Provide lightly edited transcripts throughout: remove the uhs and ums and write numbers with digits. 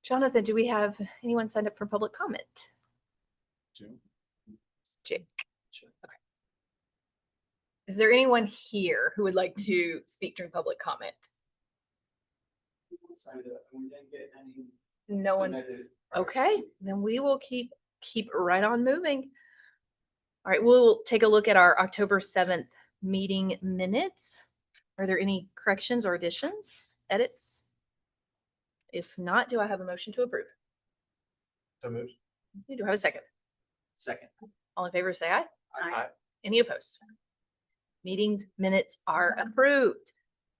Jonathan, do we have anyone signed up for public comment? Jake. Okay. Is there anyone here who would like to speak during public comment? No one. Okay, then we will keep right on moving. All right, we'll take a look at our October 7th meeting minutes. Are there any corrections or additions, edits? If not, do I have a motion to approve? So moved. Do I have a second? Second. All in favor, say aye. Aye. Any opposed? Meeting minutes are approved.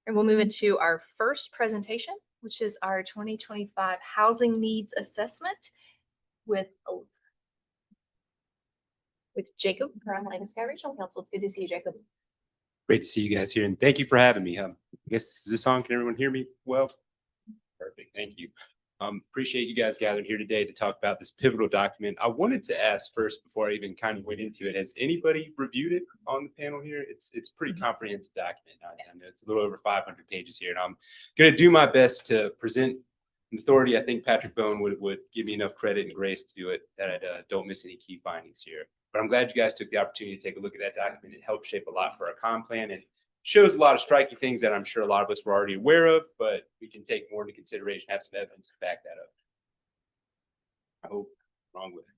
And we'll move into our first presentation, which is our 2025 Housing Needs Assessment with Jacob from Atlantic Regional Council. It's good to see you, Jacob. Great to see you guys here, and thank you for having me. I guess, is this on? Can everyone hear me well? Perfect, thank you. Appreciate you guys gathered here today to talk about this pivotal document. I wanted to ask first, before I even kind of went into it, has anybody reviewed it on the panel here? It's a pretty comprehensive document. I know it's a little over 500 pages here, and I'm going to do my best to present an authority. I think Patrick Bone would give me enough credit and grace to do it that I don't miss any key findings here. But I'm glad you guys took the opportunity to take a look at that document. It helped shape a lot for our comp plan and shows a lot of striking things that I'm sure a lot of us were already aware of, but we can take more into consideration, have some evidence to back that up. I hope I'm wrong with it.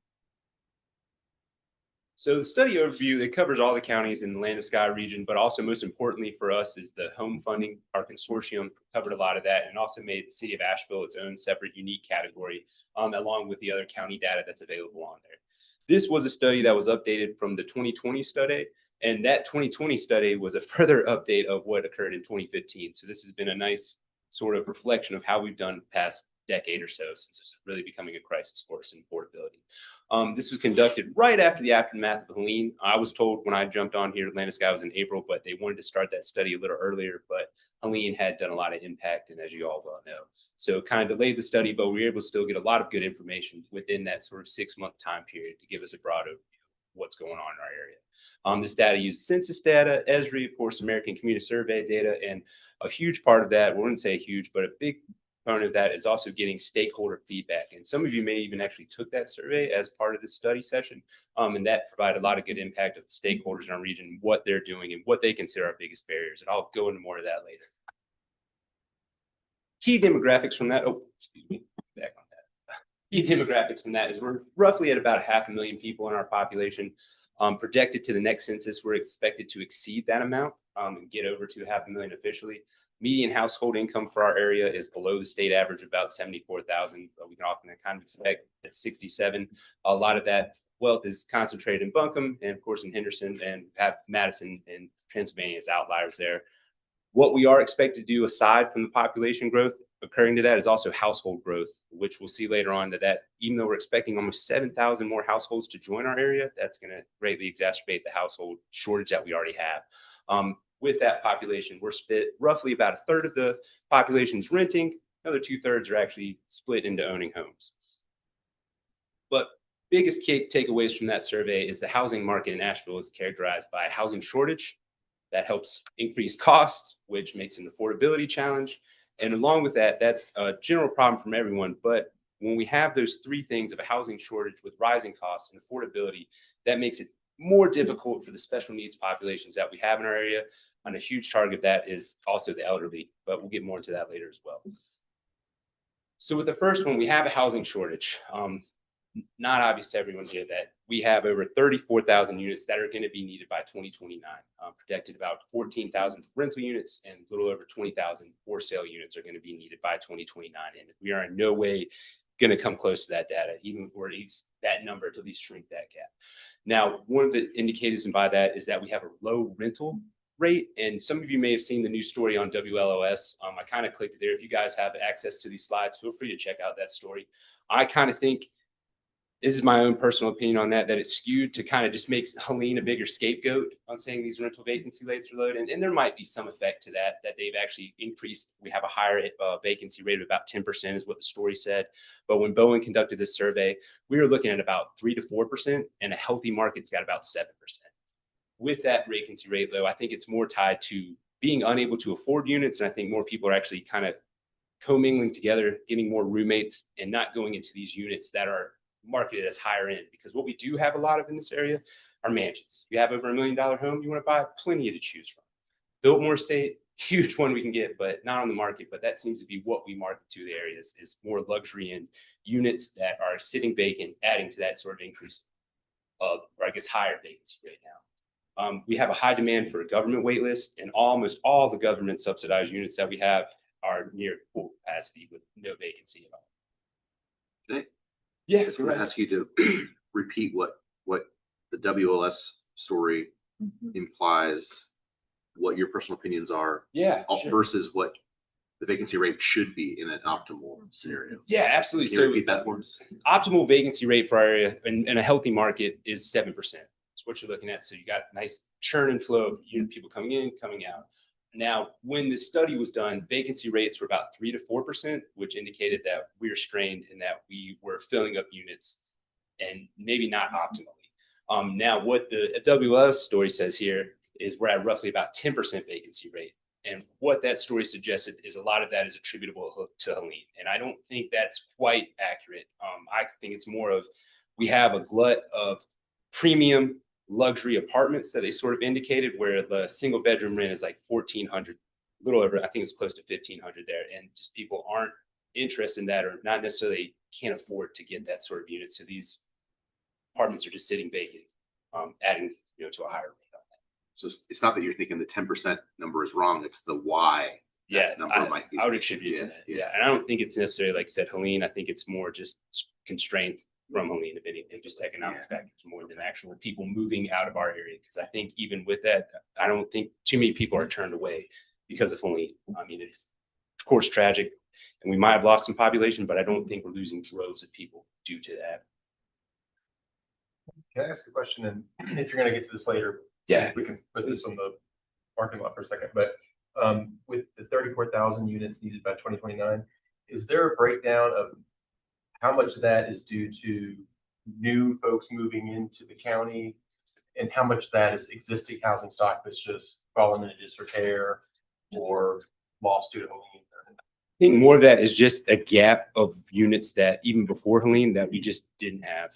So the study overview, it covers all the counties in the Land of Sky region, but also most importantly for us is the home funding. Our consortium covered a lot of that and also made the city of Asheville its own separate unique category, along with the other county data that's available on there. This was a study that was updated from the 2020 study, and that 2020 study was a further update of what occurred in 2015. So this has been a nice sort of reflection of how we've done the past decade or so since it's really becoming a crisis for us in affordability. This was conducted right after the aftermath of Helene. I was told when I jumped on here, Atlantic Sky was in April, but they wanted to start that study a little earlier, but Helene had done a lot of impact, and as you all well know. So it kind of delayed the study, but we were able to still get a lot of good information within that sort of 6-month time period to give us a broad overview of what's going on in our area. This data uses census data, ESRI, of course, American Community Survey data, and a huge part of that, we wouldn't say huge, but a big component of that is also getting stakeholder feedback. And some of you may even actually took that survey as part of this study session. And that provided a lot of good impact of the stakeholders in our region, what they're doing and what they consider our biggest barriers. And I'll go into more of that later. Key demographics from that, back on that. Key demographics from that is we're roughly at about 500,000 people in our population. Projected to the next census, we're expected to exceed that amount and get over to 500,000 officially. Median household income for our area is below the state average, about 74,000, but we can often kind of expect at 67. A lot of that wealth is concentrated in Buncombe and of course in Henderson, and have Madison and Pennsylvania as outliers there. What we are expected to do aside from the population growth occurring to that is also household growth, which we'll see later on that even though we're expecting almost 7,000 more households to join our area, that's going to greatly exacerbate the household shortage that we already have. With that population, we're split roughly about 1/3 of the population is renting. Another 2/3 are actually split into owning homes. But biggest takeaways from that survey is the housing market in Asheville is characterized by a housing shortage that helps increase costs, which makes an affordability challenge. And along with that, that's a general problem from everyone. But when we have those three things of a housing shortage with rising costs and affordability, that makes it more difficult for the special needs populations that we have in our area. And a huge target of that is also the elderly, but we'll get more into that later as well. So with the first one, we have a housing shortage. Not obvious to everyone here that we have over 34,000 units that are going to be needed by 2029. Projected about 14,000 rental units and a little over 20,000 for sale units are going to be needed by 2029. And we are in no way going to come close to that data, even or at least that number to at least shrink that gap. Now, one of the indicators by that is that we have a low rental rate. And some of you may have seen the news story on WLOS. I kind of clicked it there. If you guys have access to these slides, feel free to check out that story. I kind of think, this is my own personal opinion on that it's skewed to kind of just makes Helene a bigger scapegoat on saying these rental vacancy rates are low. And there might be some effect to that they've actually increased. We have a higher vacancy rate of about 10% is what the story said. But when Bowen conducted this survey, we were looking at about 3 to 4%, and a healthy market's got about 7%. With that vacancy rate, though, I think it's more tied to being unable to afford units. And I think more people are actually kind of commingling together, getting more roommates, and not going into these units that are marketed as higher end. Because what we do have a lot of in this area are mansions. You have over $1 million home, you want to buy, plenty to choose from. Biltmore Estate, huge one we can get, but not on the market. But that seems to be what we market to the areas, is more luxury and units that are sitting vacant, adding to that sort of increase of, or I guess, higher vacancy rate now. We have a high demand for a government wait list, and almost all the government subsidized units that we have are near full capacity with no vacancy at all. Okay. Yeah, I was going to ask you to repeat what the WLS story Mhm. implies, what your personal opinions are yeah, sure. versus what the vacancy rate should be in an optimal scenario. Yeah, absolutely. Can you So repeat that for us? optimal vacancy rate for our area in a healthy market is 7%. That's what you're looking at. So you got nice churn and flow of people coming in, coming out. Now, when the study was done, vacancy rates were about 3 to 4%, which indicated that we were strained and that we were filling up units and maybe not optimally. Now, what the WLS story says here is we're at roughly about 10% vacancy rate. And what that story suggested is a lot of that is attributable to Helene. And I don't think that's quite accurate. I think it's more of, we have a glut of premium luxury apartments that they sort of indicated, where the single bedroom rent is like 1,400, a little over, I think it's close to 1,500 there. And just people aren't interested in that, or not necessarily can't afford to get that sort of unit. So these apartments are just sitting vacant, adding, to a higher rate. So it's not that you're thinking the 10% number is wrong. It's the why. Yeah, that number might be. I would attribute to that. Yeah. And I don't think it's necessarily, like said Helene, I think it's more just constraint from Helene, if anything, just economic factors more than actual people moving out of our area. Because I think even with that, I don't think too many people are turned away because of Helene. I mean, it's of course tragic, and we might have lost some population, but I don't think we're losing droves of people due to that. Can I ask a question? And if you're going to get to this later, Yeah. we can put this on the parking lot for a second. But with the 34,000 units needed by 2029, is there a breakdown of how much of that is due to new folks moving into the county, and how much of that is existing housing stock that's just fallen into disrepair or lost due to Helene? I think more of that is just a gap of units that even before Helene that we just didn't have.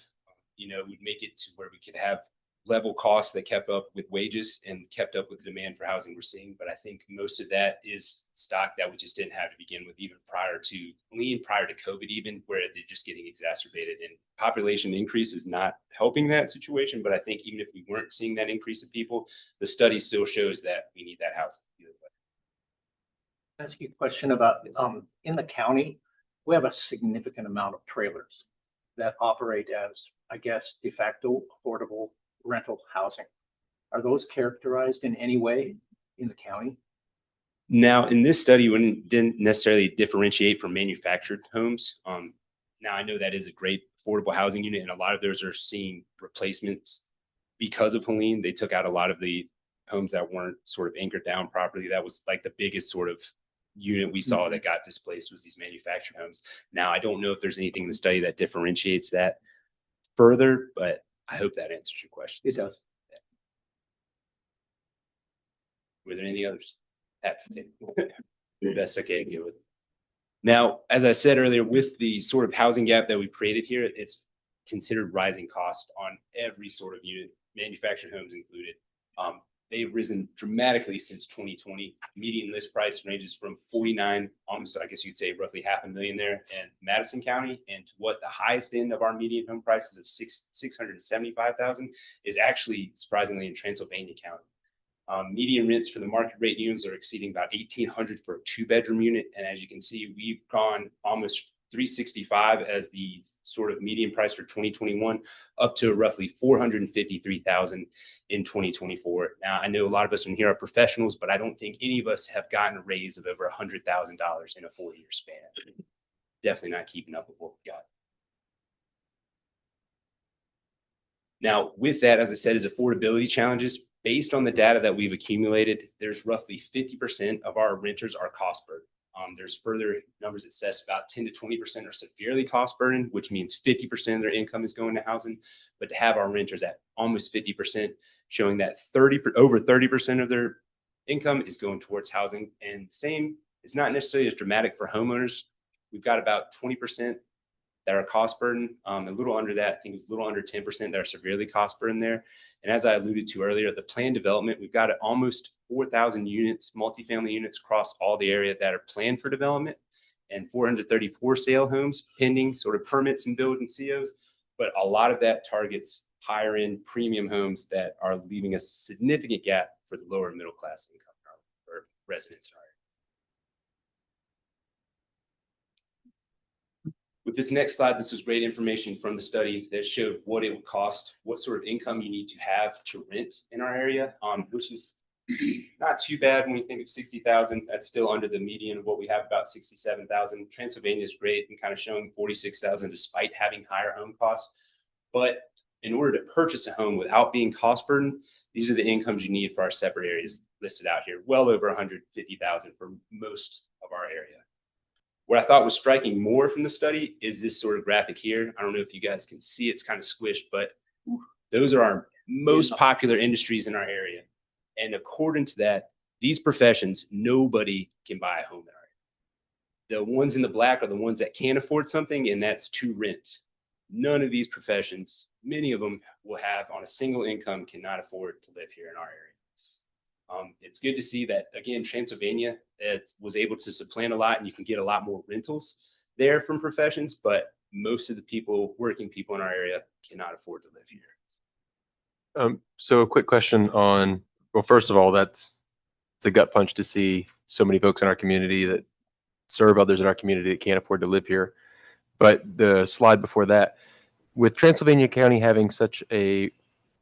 We'd make it to where we could have level costs that kept up with wages and kept up with the demand for housing we're seeing. But I think most of that is stock that we just didn't have to begin with, even prior to Helene, prior to COVID, even, where they're just getting exacerbated. And population increase is not helping that situation. But I think even if we weren't seeing that increase of people, the study still shows that we need that housing. Ask you a question about, in the county, we have a significant amount of trailers that operate as, I guess, de facto affordable rental housing. Are those characterized in any way in the county? Now, in this study, we didn't necessarily differentiate from manufactured homes. Now, I know that is a great affordable housing unit, and a lot of those are seeing replacements because of Helene. They took out a lot of the homes that weren't sort of anchored down properly. That was like the biggest sort of unit we saw that got displaced, was these manufactured homes. Now, I don't know if there's anything in the study that differentiates that further, but I hope that answers your question. It does. Were there any others? Happy to take the best I can get with. Now, as I said earlier, with the sort of housing gap that we created here, it's considered rising cost on every sort of unit, manufactured homes included. They've risen dramatically since 2020. Median list price ranges from 49, almost, I guess you'd say roughly $500,000 there in Madison County, and to what the highest end of our median home prices of $675,000 is actually surprisingly in Transylvania County. Median rents for the market rate units are exceeding about $1,800 for a 2-bedroom unit. And as you can see, we've gone almost $365 as the sort of median price for 2021, up to roughly $453,000 in 2024. Now, I know a lot of us in here are professionals, but I don't think any of us have gotten a raise of over $100,000 in a 4-year span. Definitely not keeping up with what we got. Now, with that, as I said, is affordability challenges. Based on the data that we've accumulated, there's roughly 50% of our renters are cost burdened. There's further numbers that says about 10 to 20% are severely cost burdened, which means 50% of their income is going to housing. But to have our renters at almost 50%, showing that over 30% of their income is going towards housing, and same It's not necessarily as dramatic for homeowners. We've got about 20% that are cost burden, a little under that. I think it's a little under 10% that are severely cost burden there. And as I alluded to earlier, the planned development, we've got almost 4,000 units, multifamily units across all the area that are planned for development, and 434 sale homes pending sort of permits and build and COs. But a lot of that targets higher end premium homes that are leaving a significant gap for the lower middle class income or residents in our area. With this next slide, this was great information from the study that showed what it would cost, what sort of income you need to have to rent in our area, which is not too bad when we think of 60,000. That's still under the median of what we have, about 67,000. Transylvania is great and kind of showing 46,000 despite having higher home costs. But in order to purchase a home without being cost burdened, these are the incomes you need for our separate areas listed out here, well over 150,000 for most of our area. What I thought was striking more from the study is this sort of graphic here. I don't know if you guys can see, it's kind of squished, but those are our most popular industries in our area. And according to that, these professions, nobody can buy a home in our area. The ones in the black are the ones that can afford something, and that's to rent. None of these professions, many of them will have on a single income, cannot afford to live here in our area. It's good to see that, again, Transylvania was able to supplant a lot, and you can get a lot more rentals there from professions, but most of the people, working people in our area, cannot afford to live here. So a quick question on, well, first of all, it's a gut punch to see so many folks in our community that serve others in our community that can't afford to live here. But the slide before that, with Transylvania County having such a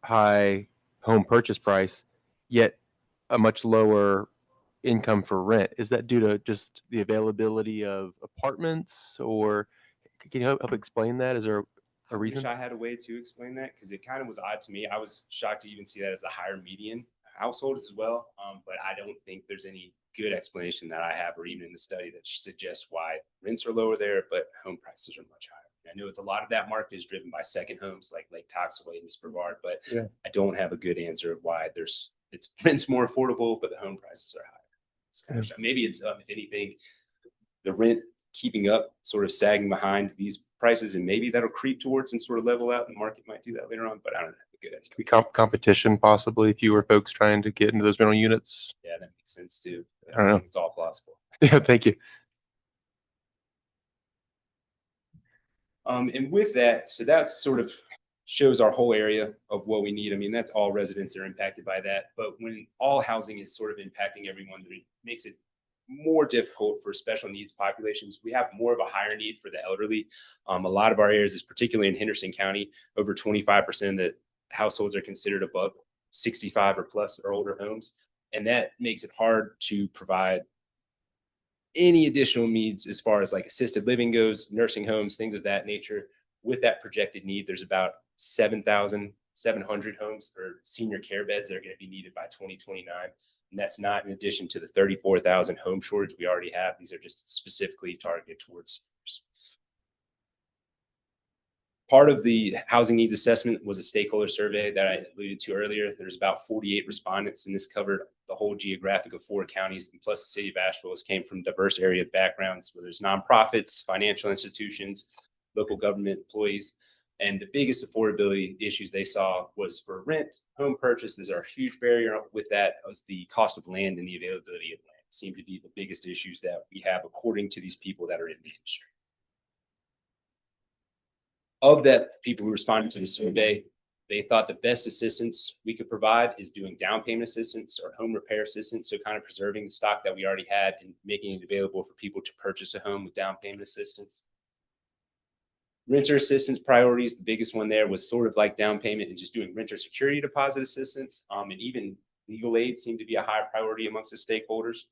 high home purchase price, yet a much lower income for rent, is that due to just the availability of apartments, or can you help explain that? Is there a I wish reason? I had a way to explain that because it kind of was odd to me. I was shocked to even see that as a higher median household as well. But I don't think there's any good explanation that I have, or even in the study, that suggests why rents are lower there, but home prices are much higher. I know it's a lot of that market is driven by second homes like Lake Toxaway and East Brevard, but Yeah. I don't have a good answer of why it's rent's more affordable, but the home prices are higher. It's kind of, maybe it's, if anything, the rent keeping up, sort of sagging behind these prices, and maybe that'll creep towards and sort of level out. The market might do that later on, but I don't have a good answer. Be competition possibly, fewer folks trying to get into those rental units. Yeah, that makes sense too. I don't know. It's all plausible. Yeah, thank you. And with that, so that's sort of shows our whole area of what we need. I mean, that's all residents are impacted by that. But when all housing is sort of impacting everyone, it makes it more difficult for special needs populations. We have more of a higher need for the elderly. A lot of our areas, is particularly in Henderson County, over 25% of the households are considered above 65 or plus or older homes. And that makes it hard to provide any additional needs as far as like assisted living goes, nursing homes, things of that nature. With that projected need, there's about 7,700 homes or senior care beds that are going to be needed by 2029. And that's not in addition to the 34,000 home shortage we already have. These are just specifically targeted towards seniors. Part of the housing needs assessment was a stakeholder survey that I alluded to earlier. There's about 48 respondents, and this covered the whole geographic of 4 counties, and plus the city of Asheville came from diverse area backgrounds, where there's nonprofits, financial institutions, local government employees. And the biggest affordability issues they saw was for rent. Home purchases are a huge barrier. With that was the cost of land and the availability of land seem to be the biggest issues that we have, according to these people that are in the industry. Of that, people who responded to the survey, they thought the best assistance we could provide is doing down payment assistance or home repair assistance. So kind of preserving the stock that we already had and making it available for people to purchase a home with down payment assistance. Renter assistance priorities, the biggest one there was sort of like down payment and just doing renter security deposit assistance. And even legal aid seemed to be a high priority amongst the stakeholders.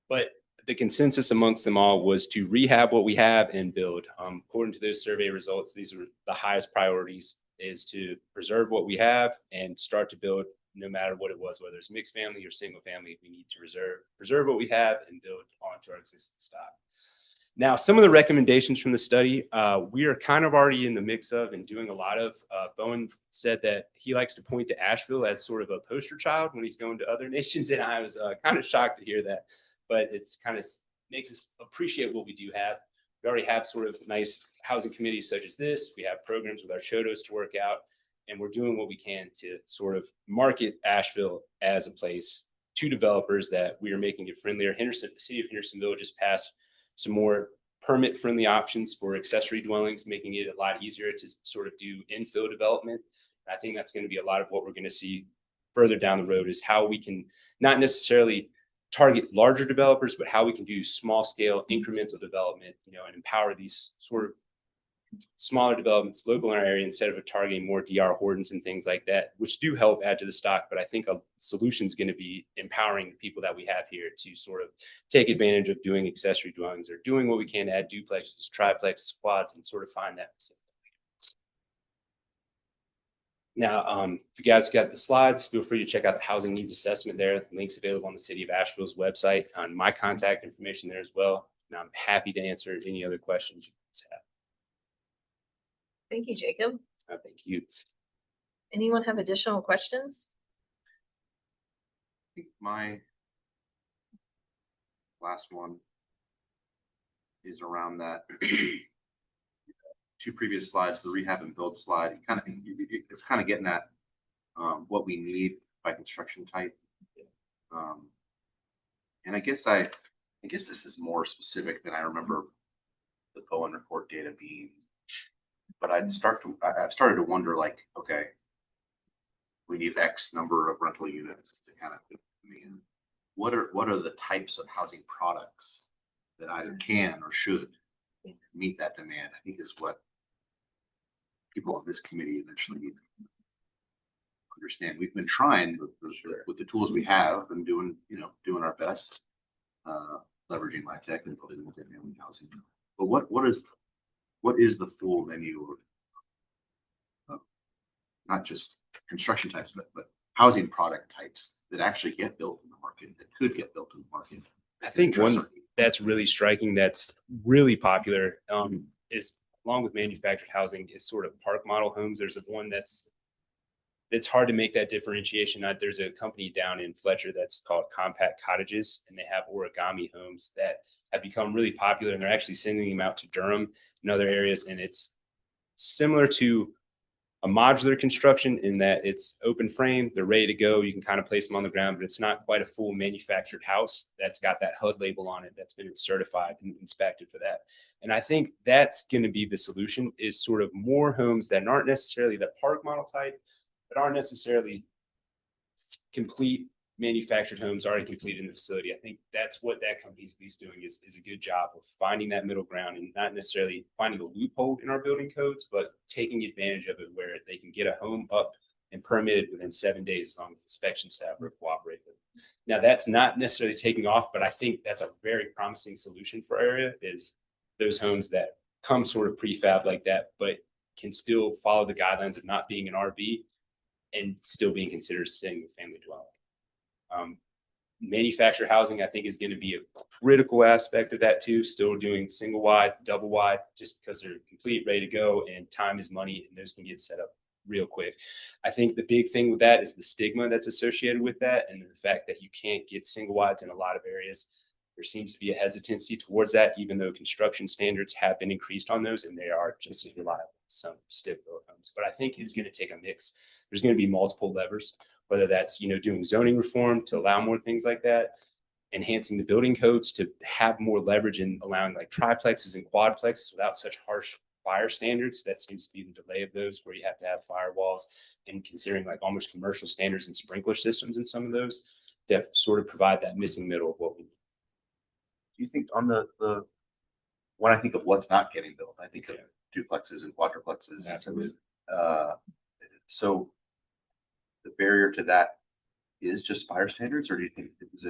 But the consensus amongst them all was to rehab what we have and build. According to those survey results, these are the highest priorities, is to preserve what we have and start to build, no matter what it was, whether it's mixed family or single family. We need to preserve what we have and build onto our existing stock. Now, some of the recommendations from the study, we are kind of already in the mix of and doing a lot of. Bowen said that he likes to point to Asheville as sort of a poster child when he's going to other nations, and I was kind of shocked to hear that. But it's kind of makes us appreciate what we do have. We already have sort of nice housing committees such as this. We have programs with our Shotos to work out, and we're doing what we can to sort of market Asheville as a place to developers that we are making it friendlier. Henderson, the city of Hendersonville just passed some more permit-friendly options for accessory dwellings, making it a lot easier to sort of do infill development. And I think that's going to be a lot of what we're going to see further down the road is how we can not necessarily target larger developers, but how we can do small-scale incremental development, and empower these sort of smaller developments local in our area instead of targeting more DR Hortons and things like that, which do help add to the stock. But I think a solution is going to be empowering the people that we have here to sort of take advantage of doing accessory dwellings or doing what we can to add duplexes, triplexes, quads, and sort of find that. Now, if you guys got the slides, feel free to check out the housing needs assessment there. The link's available on the City of Asheville's website, on my contact information there as well. And I'm happy to answer any other questions you guys have. Thank you, Jacob. Thank you. Anyone have additional questions? I think my last one is around that two previous slides, the rehab and build slide. It's kind of getting at what we need by construction type. And I guess this is more specific than I remember the Bowen report data being. But I've started to wonder, like, okay, we need X number of rental units to kind of, what are the types of housing products that either can or should meet that demand? I think is what people on this committee eventually need to understand. We've been trying with the tools we have and doing our best, leveraging my tech and building multifamily housing. But what is the full menu of not just construction types, but housing product types that actually get built in the market, that could get built in the market? I think one that's really striking, that's really popular, is along with manufactured housing, is sort of park model homes. There's one it's hard to make that differentiation. There's a company down in Fletcher that's called Compact Cottages, and they have origami homes that have become really popular, and they're actually sending them out to Durham and other areas. And it's similar to a modular construction in that it's open frame, they're ready to go. You can kind of place them on the ground, but it's not quite a full manufactured house that's got that HUD label on it that's been certified and inspected for that. And I think that's going to be the solution, is sort of more homes that aren't necessarily the park model type, but aren't necessarily complete manufactured homes already completed in the facility. I think that's what that company's at least doing is a good job of finding that middle ground and not necessarily finding a loophole in our building codes, but taking advantage of it where they can get a home up and permitted within 7 days as long as inspection staff are cooperative. Now, that's not necessarily taking off, but I think that's a very promising solution for our area, is those homes that come sort of prefab like that, but can still follow the guidelines of not being an RV and still being considered a single family dwelling. Manufactured housing, I think, is going to be a critical aspect of that too. Still doing single wide, double wide, just because they're complete, ready to go, and time is money, and those can get set up real quick. I think the big thing with that is the stigma that's associated with that, and the fact that you can't get single wides in a lot of areas. There seems to be a hesitancy towards that, even though construction standards have been increased on those, and they are just as reliable as some stick-built homes. But I think it's going to take a mix. There's going to be multiple levers, whether that's, doing zoning reform to allow more things like that, enhancing the building codes to have more leverage in allowing like triplexes and quadplexes without such harsh fire standards. That seems to be the delay of those, where you have to have firewalls, and considering like almost commercial standards and sprinkler systems in some of those to sort of provide that missing middle of what we need. Do you think on the when I think of what's not getting built, I think of duplexes and quadruplexes. Absolutely. So the barrier to that is just fire standards, or do you think is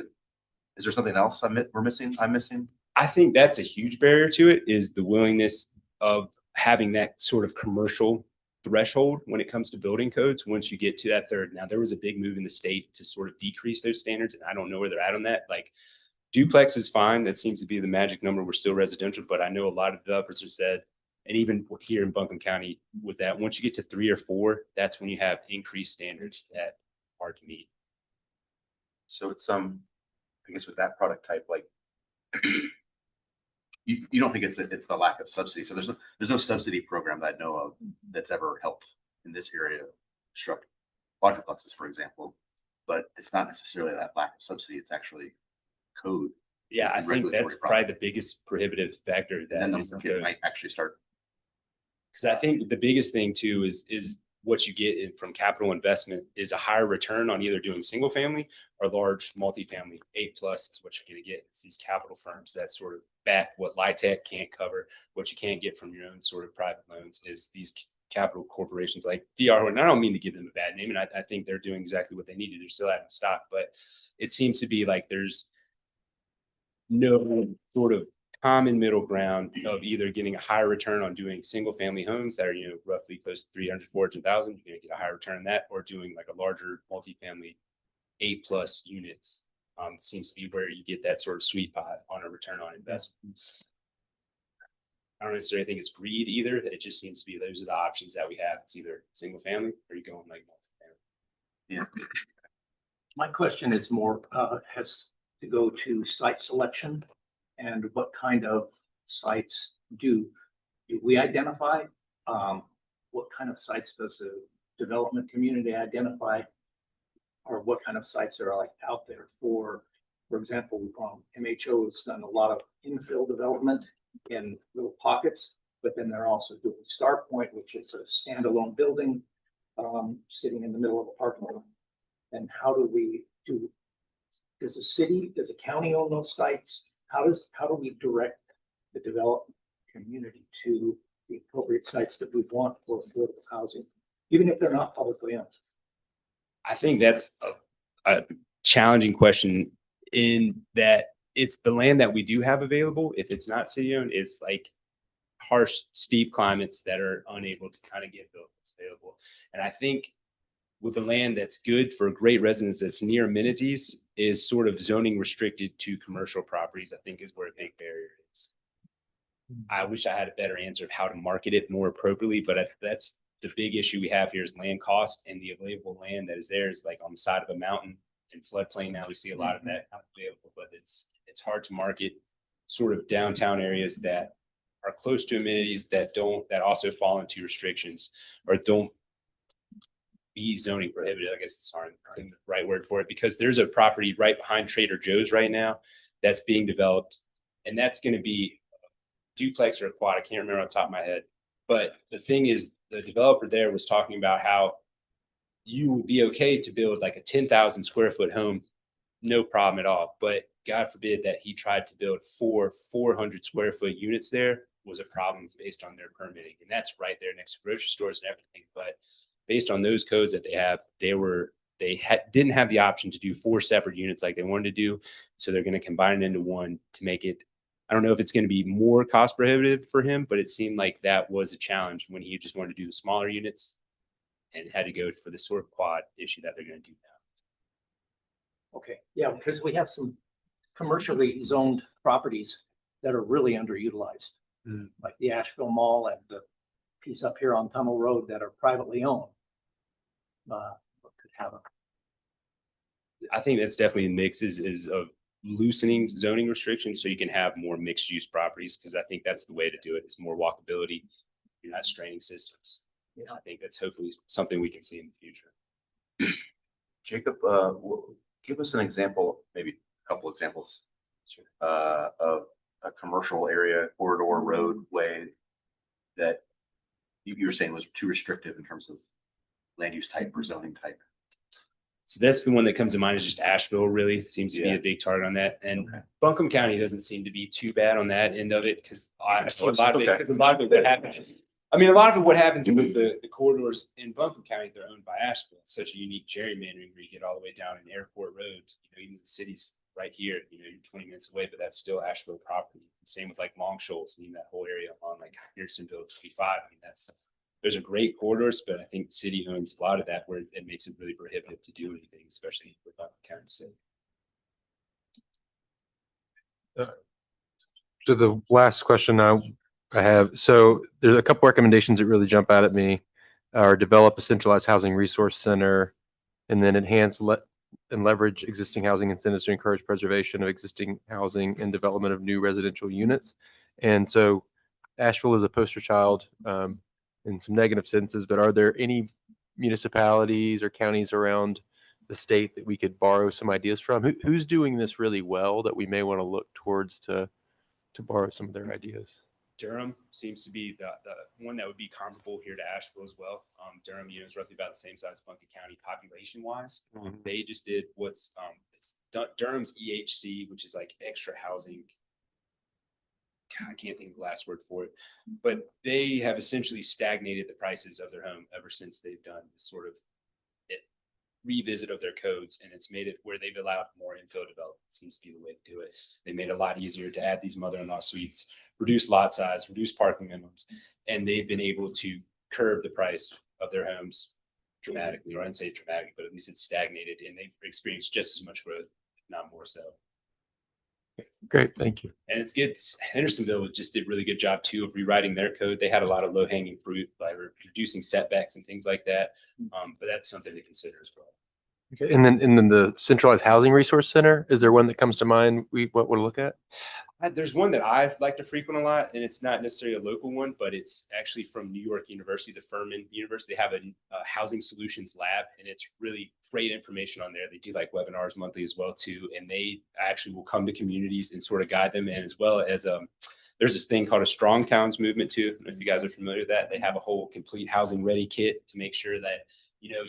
there something else we're missing? I'm missing? I think that's a huge barrier to it, is the willingness of having that sort of commercial threshold when it comes to building codes. Once you get to that third, now there was a big move in the state to sort of decrease those standards, and I don't know where they're at on that. Like Duplex is fine. That seems to be the magic number. We're still residential, but I know a lot of developers have said, and even here in Buncombe County with that, once you get to 3 or 4, that's when you have increased standards that are hard to meet. So it's I guess with that product type, like you don't think it's the lack of subsidy. So there's no subsidy program that I know of that's ever helped in this area construct quadruplexes, for example. But it's not necessarily that lack of subsidy. It's actually code. Yeah, I think Regulatory that's problem. probably the biggest prohibitive factor And that then is the the market might actually start. because I think the biggest thing too is what you get from capital investment is a higher return on either doing single family or large multifamily. 8+ is what you're going to get. It's these capital firms that sort of back what LIHTC can't cover. What you can't get from your own sort of private loans is these capital corporations like DR. And I don't mean to give them a bad name, and I think they're doing exactly what they need to. They're still adding stock, but it seems to be like there's no sort of common middle ground of either getting a higher return on doing single family homes that are, roughly close to 300, 400,000, you're going to get a higher return on that, or doing like a larger multifamily 8+ units. Seems to be where you get that sort of sweet spot on a return on investment. I don't necessarily think it's greed either. It just seems to be those are the options that we have. It's either single family or you go like multifamily. Yeah. My question is more, has to go to site selection and what kind of sites do we identify? What kind of sites does the development community identify? Or what kind of sites are like out there for example, MHO has done a lot of infill development in little pockets, but then they're also doing Star Point, which is a standalone building sitting in the middle of a parking lot. And how do we do? Does a county own those sites? How do we direct the development community to the appropriate sites that we want for affordable housing, even if they're not publicly owned? I think that's a challenging question in that it's the land that we do have available. If it's not city owned, it's like harsh, steep climates that are unable to kind of get built. It's available. And I think with the land that's good for great residents that's near amenities is sort of zoning restricted to commercial properties, I think is where a big barrier is. I wish I had a better answer of how to market it more appropriately, but that's the big issue we have here is land cost, and the available land that is there is like on the side of a mountain and floodplain. Now we see a lot of that available, but it's hard to market sort of downtown areas that are close to amenities that also fall into restrictions or don't be zoning prohibited. I guess it's the right word for it, because there's a property right behind Trader Joe's right now that's being developed, and that's going to be duplex or a quad. I can't remember on the top of my head. But the thing is, the developer there was talking about how you would be okay to build like a 10,000 square foot home, no problem at all. But God forbid that he tried to build 400 square foot units there was a problem based on their permitting. And that's right there next to grocery stores and everything. But based on those codes that they have, didn't have the option to do 4 separate units like they wanted to do. So they're going to combine it into one to make it. I don't know if it's going to be more cost prohibitive for him, but it seemed like that was a challenge when he just wanted to do the smaller units and had to go for the sort of quad issue that they're going to do now. Okay, yeah, because we have some commercially zoned properties that are really underutilized, like the Asheville Mall and the piece up here on Tunnel Road that are privately owned. Could have I think that's definitely a mix is of loosening zoning restrictions so you can have more mixed use properties, because I think that's the way to do it. It's more walkability. You're not straining systems. I think that's hopefully something we can see in the future. Jacob, give us an example, maybe a couple examples of a commercial area, corridor, roadway that you were saying was too restrictive in terms of land use type or zoning type. So that's the one that comes to mind is just Asheville really seems to be a big target on that. And Buncombe County doesn't seem to be too bad on that end of it, because I see a lot of it, because a lot of it, what happens, what happens with the corridors in Buncombe County, they're owned by Asheville. It's such a unique gerrymandering where you get all the way down in Airport Road, even the city's right here, you're 20 minutes away, but that's still Asheville property. Same with like Long Shoals, that whole area on like Hendersonville 25. Those are great corridors, but I think the city owns a lot of that where it makes it really prohibitive to do anything, especially with Buncombe County City. So the last question I have, so there's a couple recommendations that really jump out at me. Are develop a centralized housing resource center, and then enhance and leverage existing housing incentives to encourage preservation of existing housing and development of new residential units. And so Asheville is a poster child in some negative senses, but are there any municipalities or counties around the state that we could borrow some ideas from? Who's doing this really well that we may want to look towards to borrow some of their ideas? Durham seems to be the one that would be comparable here to Asheville as well. Durham, is roughly about the same size as Buncombe County population wise. They just did what's it's Durham's EHC, which is like extra housing. God, I can't think of the last word for it, but they have essentially stagnated the prices of their home ever since they've done this sort of revisit of their codes, and it's made it where they've allowed more infill development. Seems to be the way to do it. They made it a lot easier to add these mother-in-law suites, reduce lot size, reduce parking minimums, and they've been able to curb the price of their homes dramatically, or I didn't say dramatically, but at least it's stagnated, and they've experienced just as much growth, if not more so. Great, thank you. And it's good. Hendersonville just did a really good job too of rewriting their code. They had a lot of low hanging fruit by reducing setbacks and things like that. But that's something to consider as well. Okay, and then the centralized housing resource center, is there one that comes to mind we want to look at? There's one that I like to frequent a lot, and it's not necessarily a local one, but it's actually from New York University, the Furman University. They have a housing solutions lab, and it's really great information on there. They do like webinars monthly as well too, and they actually will come to communities and sort of guide them, and as well as there's this thing called a Strong Towns movement too. I don't know if you guys are familiar with that. They have a whole complete housing ready kit to make sure that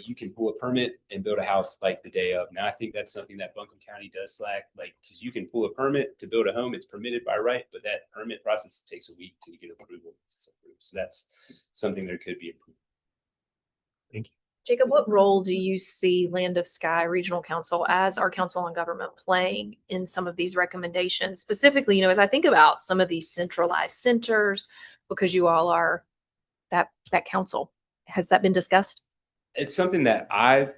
you can pull a permit and build a house like the day of. Now, I think that's something that Buncombe County does slack, because you can pull a permit to build a home. It's permitted by right, but that permit process takes a week to get approval. So that's something that could be improved. Jacob, what role do you see Land of Sky Regional Council as our council on government playing in some of these recommendations? Specifically, as I think about some of these centralized centers, because you all are that council, has that been discussed? It's something that I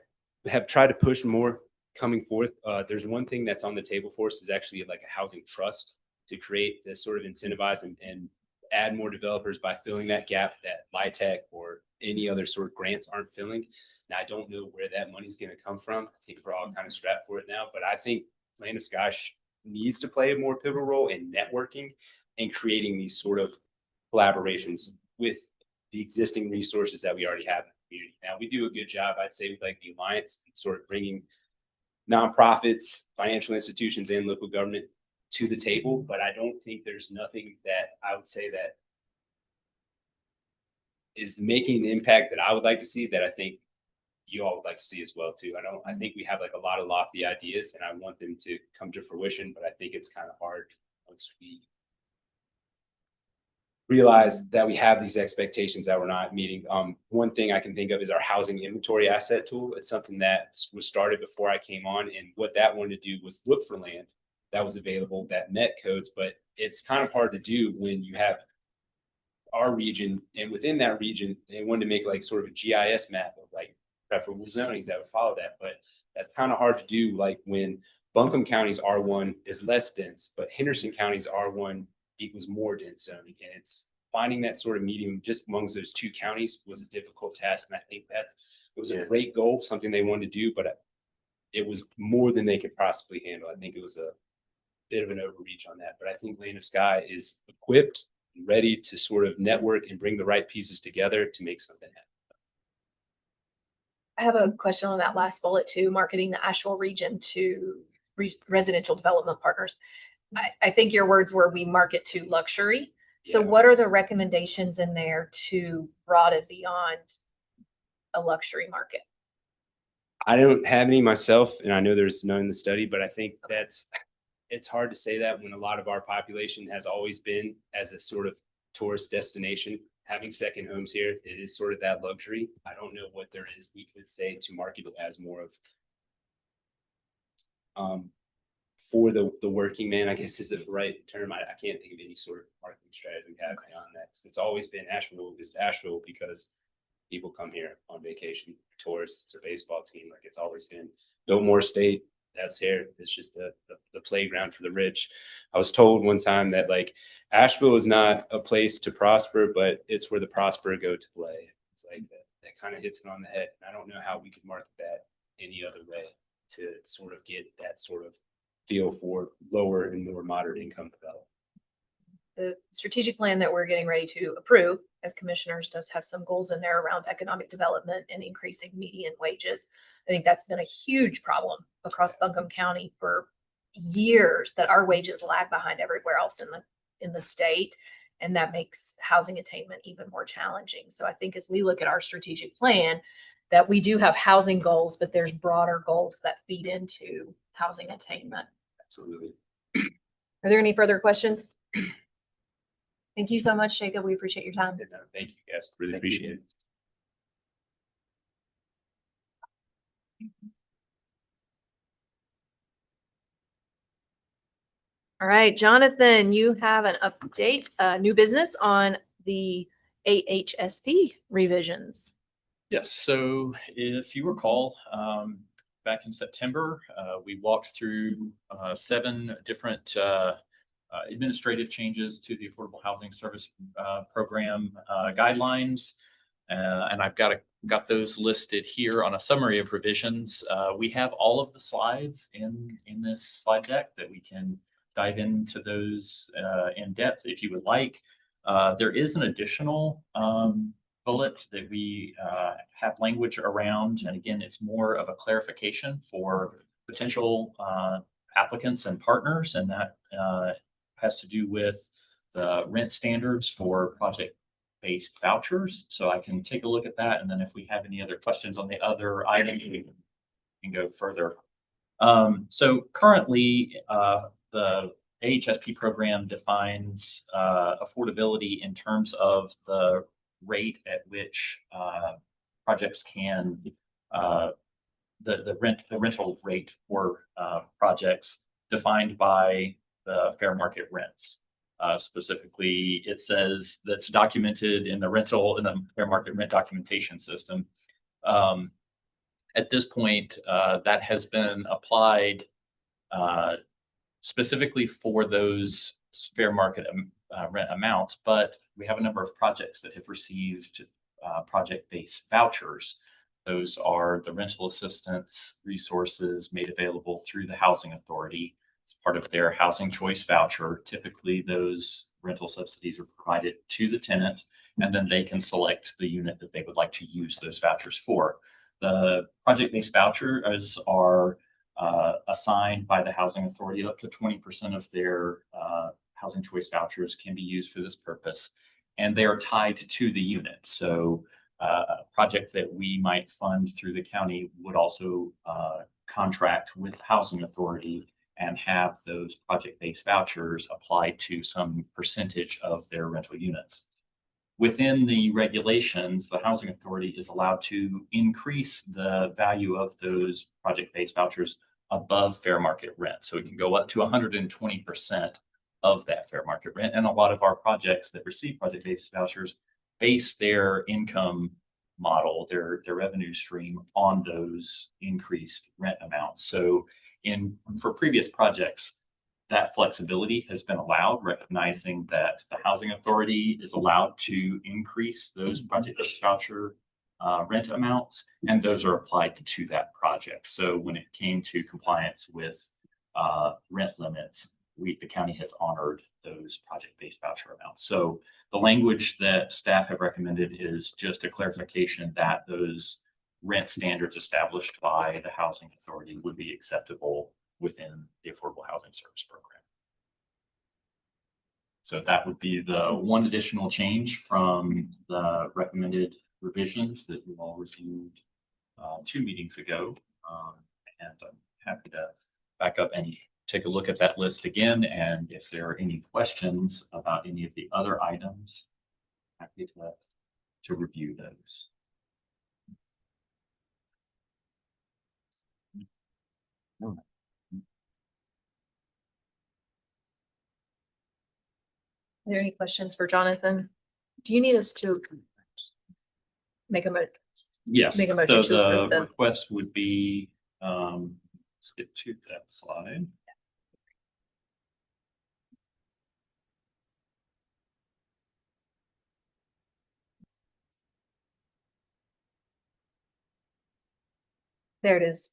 have tried to push more coming forth. There's one thing that's on the table for us is actually like a housing trust to create this sort of incentivize and add more developers by filling that gap that LIHTC or any other sort of grants aren't filling. Now, I don't know where that money's going to come from. I think we're all kind of strapped for it now, but I think Land of Sky needs to play a more pivotal role in networking and creating these sort of collaborations with the existing resources that we already have in the community. Now, we do a good job, I'd say, with like the Alliance, sort of bringing nonprofits, financial institutions, and local government to the table, but I don't think there's nothing that I would say that is making the impact that I would like to see, that I think you all would like to see as well too. I think we have like a lot of lofty ideas, and I want them to come to fruition, but I think it's kind of hard once we realize that we have these expectations that we're not meeting. One thing I can think of is our housing inventory asset tool. It's something that was started before I came on, and what that wanted to do was look for land that was available that met codes, but it's kind of hard to do when you have our region, and within that region, they wanted to make like sort of a GIS map of like preferable zonings that would follow that, but that's kind of hard to do. Like when Buncombe County's R1 is less dense, but Henderson County's R1 equals more dense zoning, and it's finding that sort of medium just amongst those two counties was a difficult task, and I think that it was a great goal, something they wanted to do, but it was more than they could possibly handle. I think it was a bit of an overreach on that, but I think Land of Sky is equipped and ready to sort of network and bring the right pieces together to make something happen. I have a question on that last bullet too, marketing the Asheville region to residential development partners. I think your words were, we market to luxury. So Yeah. what are the recommendations in there to broaden beyond a luxury market? I don't have any myself, and I know there's none in the study, but I think it's hard to say that when a lot of our population has always been as a sort of tourist destination. Having second homes here, it is sort of that luxury. I don't know what there is we could say to market it as more of for the working man, I guess is the right term. I can't think of any sort of marketing strategy we have beyond that. It's always been Asheville is Asheville because people come here on vacation, tourists, it's a baseball team. Like it's always been Biltmore State. that's here. It's just the playground for the rich. I was told one time that like Asheville is not a place to prosper, but it's where the prosper go to play. It's like that kind of hits it on the head. And I don't know how we could market that any other way to sort of get that sort of feel for lower and more moderate income development. The strategic plan that we're getting ready to approve as commissioners does have some goals in there around economic development and increasing median wages. I think that's been a huge problem across Buncombe County for years, that our wages lag behind everywhere else in the state. And that makes housing attainment even more challenging. So I think as we look at our strategic plan, that we do have housing goals, but there's broader goals that feed into housing attainment. Absolutely. Are there any further questions? Thank you so much, Jacob. We appreciate your time. And, thank you guys. Really Thank you. appreciate it. All right, Jonathan, you have an update, new business on the AHSP revisions. Yes, so if you recall, back in September, we walked through 7 different administrative changes to the Affordable Housing Service Program guidelines. And I've got those listed here on a summary of revisions. We have all of the slides in this slide deck that we can dive into those in depth if you would like. There is an additional bullet that we have language around. And again, it's more of a clarification for potential applicants and partners. And that has to do with the rent standards for project-based vouchers. So I can take a look at that. And then if we have any other questions on the other items, we can go further. So currently, the AHSP program defines affordability in terms of the rate at which projects can, the rental rate for projects defined by the fair market rents. Specifically, it says that's documented in the fair market rent documentation system. At this point, that has been applied specifically for those fair market rent amounts, but we have a number of projects that have received project-based vouchers. Those are the rental assistance resources made available through the Housing Authority as part of their housing choice voucher. Typically, those rental subsidies are provided to the tenant, and then they can select the unit that they would like to use those vouchers for. The project-based vouchers are assigned by the Housing Authority. Up to 20% of their housing choice vouchers can be used for this purpose, and they are tied to the unit. So a project that we might fund through the county would also contract with the Housing Authority and have those project-based vouchers applied to some percentage of their rental units. Within the regulations, the Housing Authority is allowed to increase the value of those project-based vouchers above fair market rent. So it can go up to 120% of that fair market rent. And a lot of our projects that receive project-based vouchers base their income model, their revenue stream on those increased rent amounts. So for previous projects, that flexibility has been allowed, recognizing that the Housing Authority is allowed to increase those project-based voucher rent amounts, and those are applied to that project. So when it came to compliance with rent limits, the county has honored those project-based voucher amounts. So the language that staff have recommended is just a clarification that those rent standards established by the Housing Authority would be acceptable within the Affordable Housing Service Program. So that would be the one additional change from the recommended revisions that you all reviewed 2 meetings ago. And I'm happy to back up and take a look at that list again. And if there are any questions about any of the other items, happy to review those. Are there any questions for Jonathan? Do you need us to make a Yes, Make a so motion to approve the the- request would be Skip to that slide. There it is.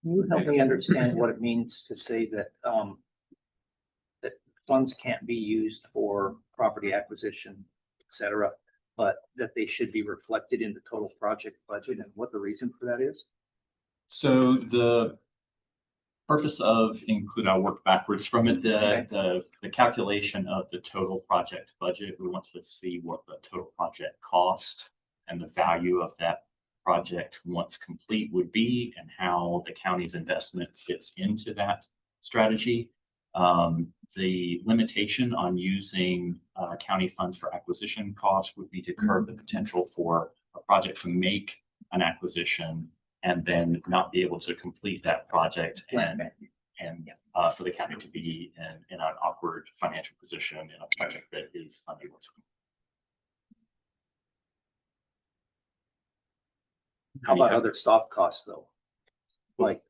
Can you help me understand what it means to say that, that funds can't be used for property acquisition, et cetera, but that they should be reflected in the total project budget and what the reason for that is? So the purpose of include, I'll work backwards from it, Okay. the calculation of the total project budget. We want to see what the total project cost and the value of that project once complete would be, and how the county's investment fits into that strategy. The limitation on using county funds for acquisition costs would be to curb the potential for a project to make an acquisition and then not be able to complete that project and for the county to be in an awkward financial position in a project that is unable to. How about other soft costs though? Like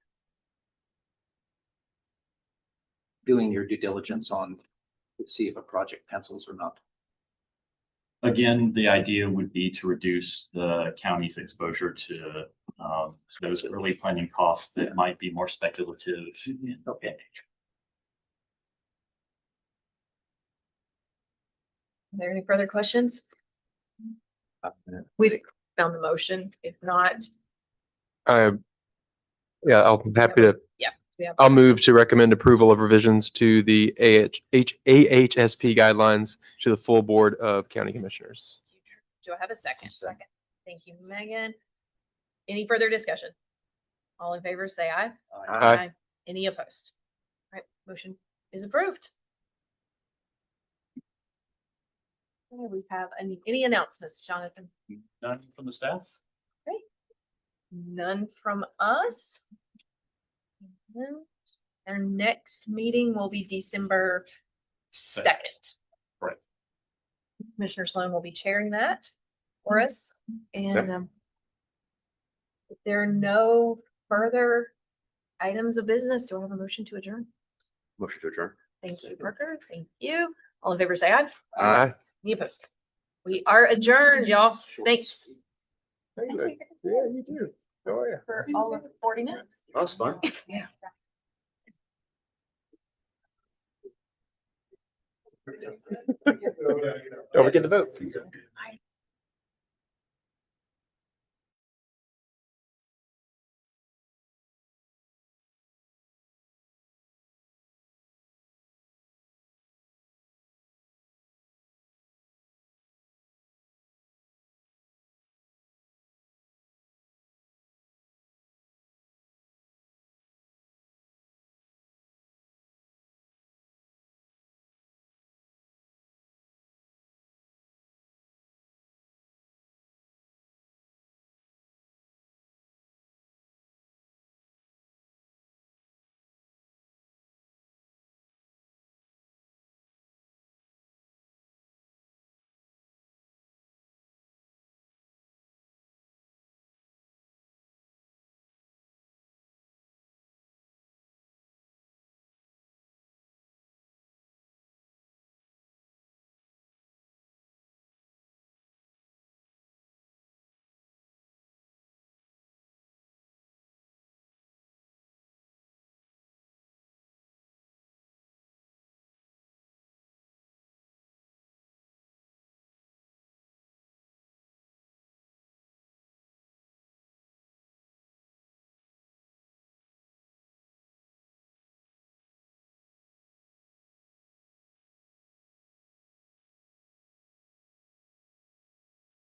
doing your due diligence on to see if a project pencils or not. Again, the idea would be to reduce the county's exposure to those early planning costs that might be more speculative in nature. Are there any further questions? We've found the motion. If not, Yeah, I'm happy to. we have. I'll move to recommend approval of revisions to the AHSP guidelines to the full Board of County Commissioners. Do I have a second? Second. Thank you, Megan. Any further discussion? All in favor, say aye. Aye. Any opposed? All right, motion is approved. Okay, we have any announcements, Jonathan? None from the staff? None from us. Our next meeting will be December 2nd. Right. Commissioner Sloan will be chairing that for us. And if there are no further items of business, do I have a motion to adjourn? Motion to adjourn. Thank you, Parker. Thank you. All in favor, say aye. Aye. Any opposed? We are adjourned, y'all. Thanks. Yeah, you too. How are you? For all of 40 minutes. That was fun. Yeah. Don't forget to vote.